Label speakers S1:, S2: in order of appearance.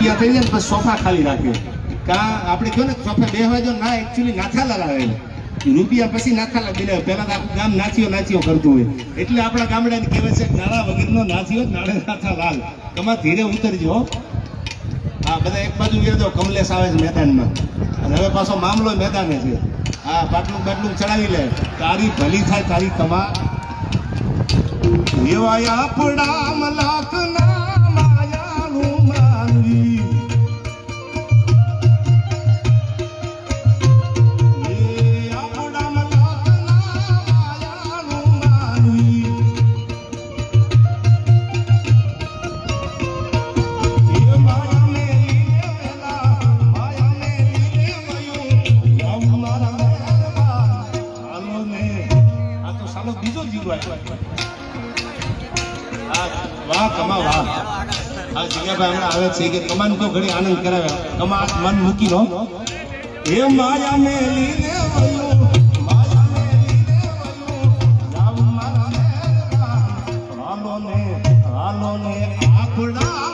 S1: રૂપિયા થઈ જાય ને પછી સોફા ખાલી રાખે કા આપણે કહો ને સોફા બેહવા જો ના એકચ્યુઅલી નાથાલાલ આવે રૂપિયા પછી નાથાલાલ બિલે પહેલા તો આખું ગામ નાચીઓ કરતું હોય એટલે આપણા ગામડાને કહેવાય છે નાળા વગરનો નાચીઓ નાળે નાથાલાલ તમારે ધીરે ઉતરજો. હા બધા એક બાજુ ગયા દો કમલેશ આવે છે મેદાનમાં અને હવે પાછો મામલો મેદાને છે. હા બાટલું ચડાવી લે તારી ભલી થાય તારી કમા એવા આપણા મલાકના માયાનું માનવી બીજો જીવ વાહ કમા વાહ આ જગ્યાભાઈ હમણાં આવે છે કે કમાન તો ઘણી આનંદ કરાવે કમા મન મૂકી લો હે માયા મેલીને વયું હાલો ને આપણા